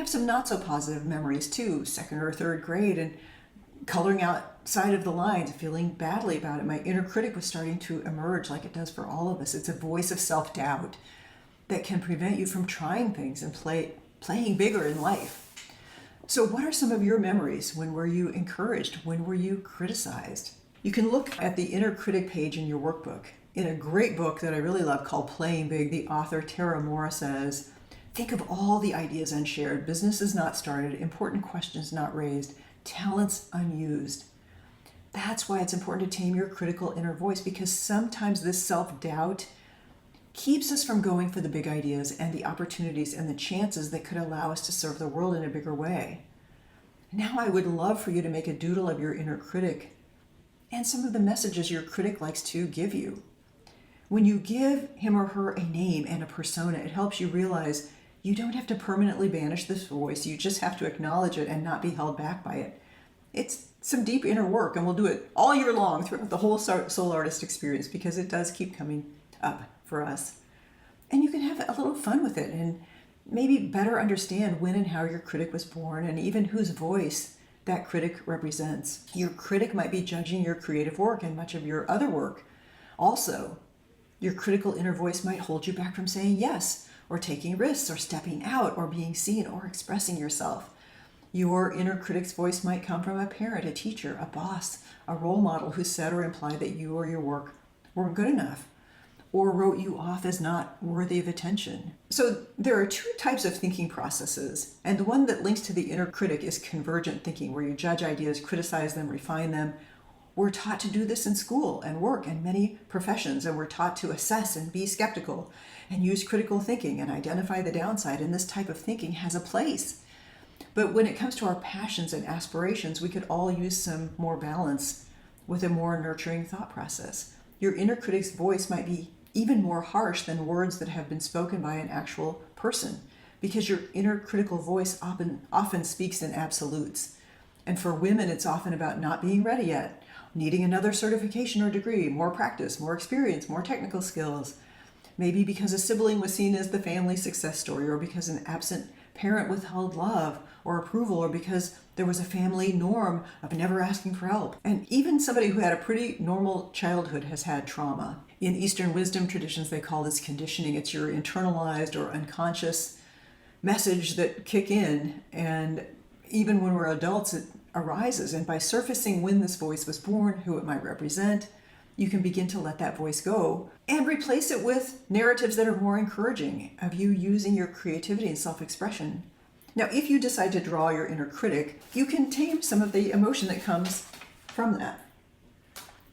have some not so positive memories too, second or third grade, and coloring outside of the lines, feeling badly about it. My inner critic was starting to emerge like it does for all of us. It's a voice of self-doubt that can prevent you from trying things and playing bigger in life. So what are some of your memories? When were you encouraged? When were you criticized? You can look at the inner critic page in your workbook. In a great book that I really love called Playing Big, the author Tara Moore says, think of all the ideas unshared, businesses not started, important questions not raised, talents unused. That's why it's important to tame your critical inner voice, because sometimes this self-doubt keeps us from going for the big ideas and the opportunities and the chances that could allow us to serve the world in a bigger way. Now I would love for you to make a doodle of your inner critic and some of the messages your critic likes to give you. When you give him or her a name and a persona, it helps you realize you don't have to permanently banish this voice. You just have to acknowledge it and not be held back by it. It's some deep inner work, and we'll do it all year long throughout the whole soul artist experience, because it does keep coming up for us. And you can have a little fun with it and maybe better understand when and how your critic was born, and even whose voice that critic represents. Your critic might be judging your creative work and much of your other work. Also, your critical inner voice might hold you back from saying yes, or taking risks, or stepping out, or being seen, or expressing yourself. Your inner critic's voice might come from a parent, a teacher, a boss, a role model who said or implied that you or your work weren't good enough, or wrote you off as not worthy of attention. So there are two types of thinking processes, and the one that links to the inner critic is convergent thinking, where you judge ideas, criticize them, refine them. We're taught to do this in school and work and many professions, and we're taught to assess and be skeptical and use critical thinking and identify the downside, and this type of thinking has a place. But when it comes to our passions and aspirations, we could all use some more balance with a more nurturing thought process. Your inner critic's voice might be even more harsh than words that have been spoken by an actual person, because your inner critical voice often speaks in absolutes. And for women, it's often about not being ready yet, needing another certification or degree, more practice, more experience, more technical skills. Maybe because a sibling was seen as the family success story, or because an absent parent withheld love or approval, or because there was a family norm of never asking for help. And even somebody who had a pretty normal childhood has had trauma. In Eastern wisdom traditions, they call this conditioning. It's your internalized or unconscious message that kick in, and even when we're adults, it arises. And by surfacing when this voice was born, who it might represent, you can begin to let that voice go and replace it with narratives that are more encouraging of you using your creativity and self-expression. Now, if you decide to draw your inner critic, you can tame some of the emotion that comes from that.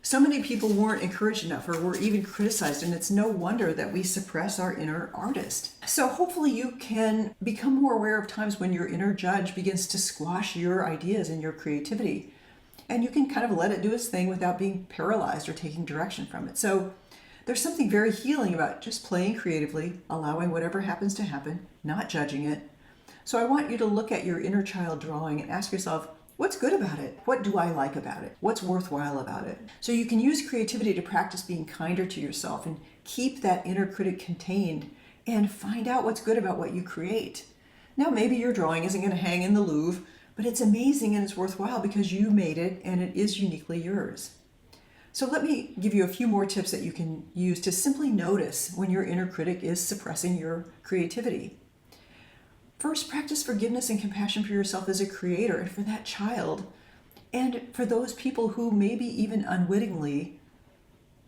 So many people weren't encouraged enough or were even criticized, and it's no wonder that we suppress our inner artist. So hopefully you can become more aware of times when your inner judge begins to squash your ideas and your creativity. And you can kind of let it do its thing without being paralyzed or taking direction from it. So there's something very healing about just playing creatively, allowing whatever happens to happen, not judging it. So I want you to look at your inner child drawing and ask yourself, what's good about it? What do I like about it? What's worthwhile about it? So you can use creativity to practice being kinder to yourself and keep that inner critic contained and find out what's good about what you create. Now, maybe your drawing isn't going to hang in the Louvre, but it's amazing and it's worthwhile because you made it and it is uniquely yours. So let me give you a few more tips that you can use to simply notice when your inner critic is suppressing your creativity. First, practice forgiveness and compassion for yourself as a creator and for that child, and for those people who maybe even unwittingly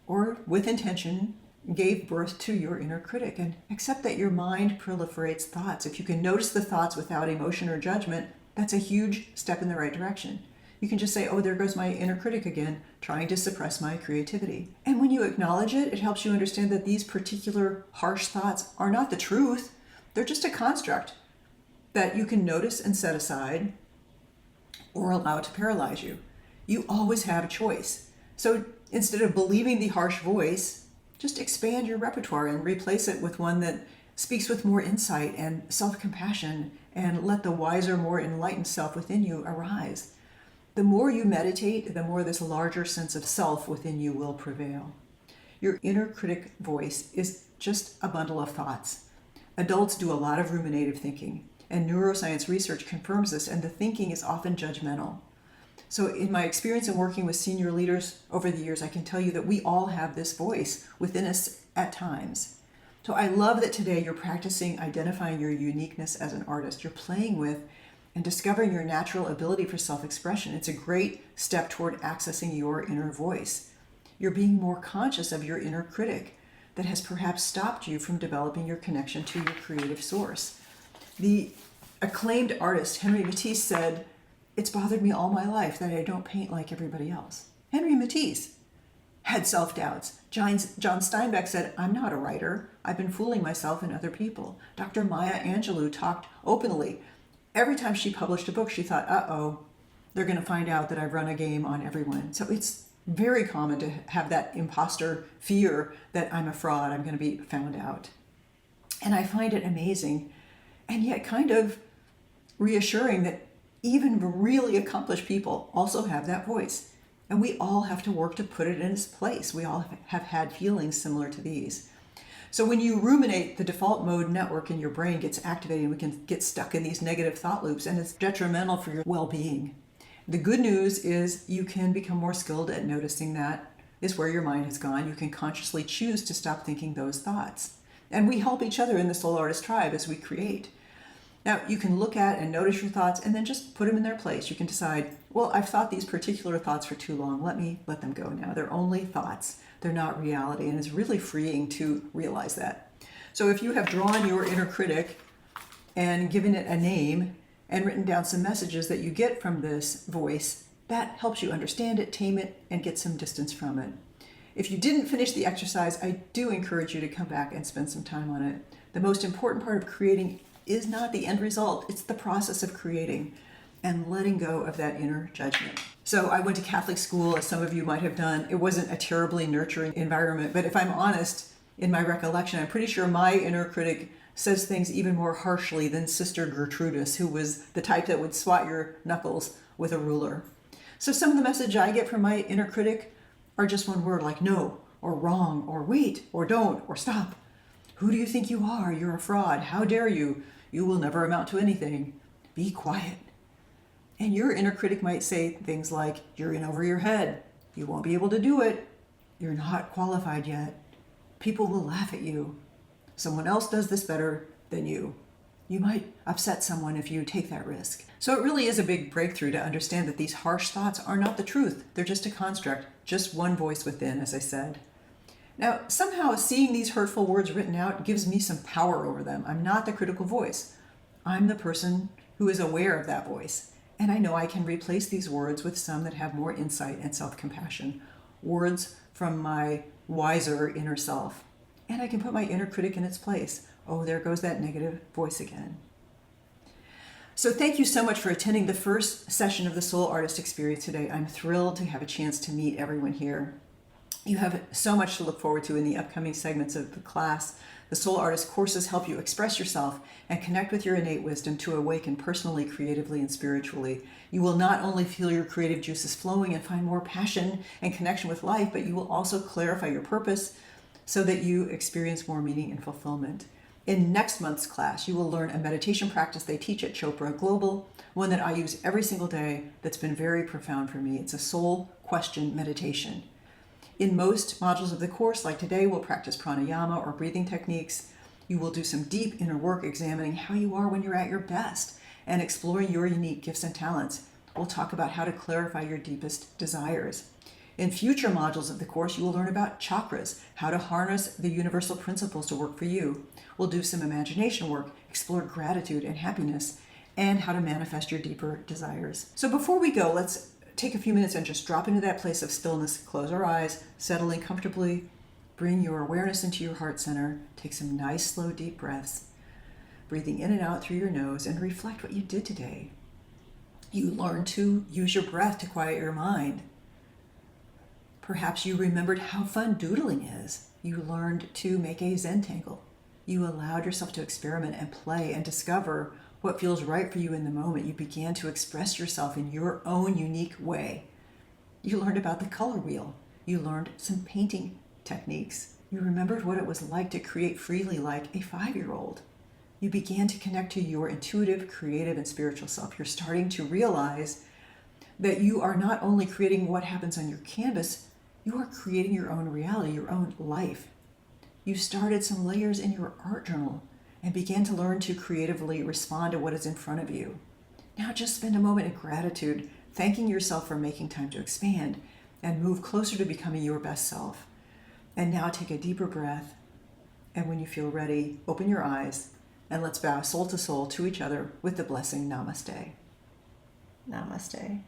or with intention gave birth to your inner critic. And accept that your mind proliferates thoughts. If you can notice the thoughts without emotion or judgment, that's a huge step in the right direction. You can just say, oh, there goes my inner critic again, trying to suppress my creativity. And when you acknowledge it, it helps you understand that these particular harsh thoughts are not the truth. They're just a construct that you can notice and set aside or allow to paralyze you. You always have a choice. So instead of believing the harsh voice, just expand your repertoire and replace it with one that speaks with more insight and self-compassion, and let the wiser, more enlightened self within you arise. The more you meditate, the more this larger sense of self within you will prevail. Your inner critic voice is just a bundle of thoughts. Adults do a lot of ruminative thinking, and neuroscience research confirms this, and the thinking is often judgmental. So in my experience in working with senior leaders over the years, I can tell you that we all have this voice within us at times. So I love that today you're practicing identifying your uniqueness as an artist. You're playing with and discovering your natural ability for self-expression. It's a great step toward accessing your inner voice. You're being more conscious of your inner critic that has perhaps stopped you from developing your connection to your creative source. The acclaimed artist Henry Matisse said, "It's bothered me all my life that I don't paint like everybody else." Henry Matisse had self-doubts. John Steinbeck said, "I'm not a writer. I've been fooling myself and other people." Dr. Maya Angelou talked openly. Every time she published a book, she thought, uh-oh, they're going to find out that I've run a game on everyone. So it's very common to have that imposter fear that I'm a fraud, I'm going to be found out. And I find it amazing and yet kind of reassuring that even really accomplished people also have that voice. And we all have to work to put it in its place. We all have had feelings similar to these. So when you ruminate, the default mode network in your brain gets activated and we can get stuck in these negative thought loops, and it's detrimental for your well-being. The good news is you can become more skilled at noticing that is where your mind has gone. You can consciously choose to stop thinking those thoughts. And we help each other in the Soul Artist Tribe as we create. Now, you can look at and notice your thoughts and then just put them in their place. You can decide, well, I've thought these particular thoughts for too long. Let me let them go now. They're only thoughts. They're not reality. And it's really freeing to realize that. So if you have drawn your inner critic and given it a name and written down some messages that you get from this voice, that helps you understand it, tame it, and get some distance from it. If you didn't finish the exercise, I do encourage you to come back and spend some time on it. The most important part of creating is not the end result. It's the process of creating and letting go of that inner judgment. So I went to Catholic school, as some of you might have done. It wasn't a terribly nurturing environment, but if I'm honest, in my recollection, I'm pretty sure my inner critic says things even more harshly than Sister Gertrudis, who was the type that would swat your knuckles with a ruler. So some of the message I get from my inner critic are just one word, like no, or wrong, or wait, or don't, or stop. Who do you think you are? You're a fraud. How dare you? You will never amount to anything. Be quiet. And your inner critic might say things like, you're in over your head. You won't be able to do it. You're not qualified yet. People will laugh at you. Someone else does this better than you. You might upset someone if you take that risk. So it really is a big breakthrough to understand that these harsh thoughts are not the truth. They're just a construct, just one voice within, as I said. Now, somehow seeing these hurtful words written out gives me some power over them. I'm not the critical voice. I'm the person who is aware of that voice. And I know I can replace these words with some that have more insight and self-compassion, words from my wiser inner self. And I can put my inner critic in its place. Oh, there goes that negative voice again. So thank you so much for attending the first session of the Soul Artist Experience today. I'm thrilled to have a chance to meet everyone here. You have so much to look forward to in the upcoming segments of the class. The Soul Artist courses help you express yourself and connect with your innate wisdom to awaken personally, creatively, and spiritually. You will not only feel your creative juices flowing and find more passion and connection with life, but you will also clarify your purpose so that you experience more meaning and fulfillment. In next month's class, you will learn a meditation practice they teach at Chopra Global, one that I use every single day that's been very profound for me. It's a soul question meditation. In most modules of the course, like today, we'll practice pranayama or breathing techniques. You will do some deep inner work examining how you are when you're at your best and exploring your unique gifts and talents. We'll talk about how to clarify your deepest desires. In future modules of the course, you will learn about chakras, how to harness the universal principles to work for you. We'll do some imagination work, explore gratitude and happiness, and how to manifest your deeper desires. So before we go, let's take a few minutes and just drop into that place of stillness. Close our eyes, settling comfortably. Bring your awareness into your heart center. Take some nice, slow, deep breaths. Breathing in and out through your nose, and reflect what you did today. You learned to use your breath to quiet your mind. Perhaps you remembered how fun doodling is. You learned to make a Zentangle. You allowed yourself to experiment and play and discover what feels right for you in the moment. You began to express yourself in your own unique way. You learned about the color wheel. You learned some painting techniques. You remembered what it was like to create freely like a 5-year-old. you began to connect to your intuitive, creative, and spiritual self. You're starting to realize that you are not only creating what happens on your canvas, you are creating your own reality, your own life. You started some layers in your art journal and began to learn to creatively respond to what is in front of you. Now just spend a moment in gratitude, thanking yourself for making time to expand and move closer to becoming your best self. And now take a deeper breath. And when you feel ready, open your eyes and let's bow soul to soul to each other with the blessing Namaste. Namaste.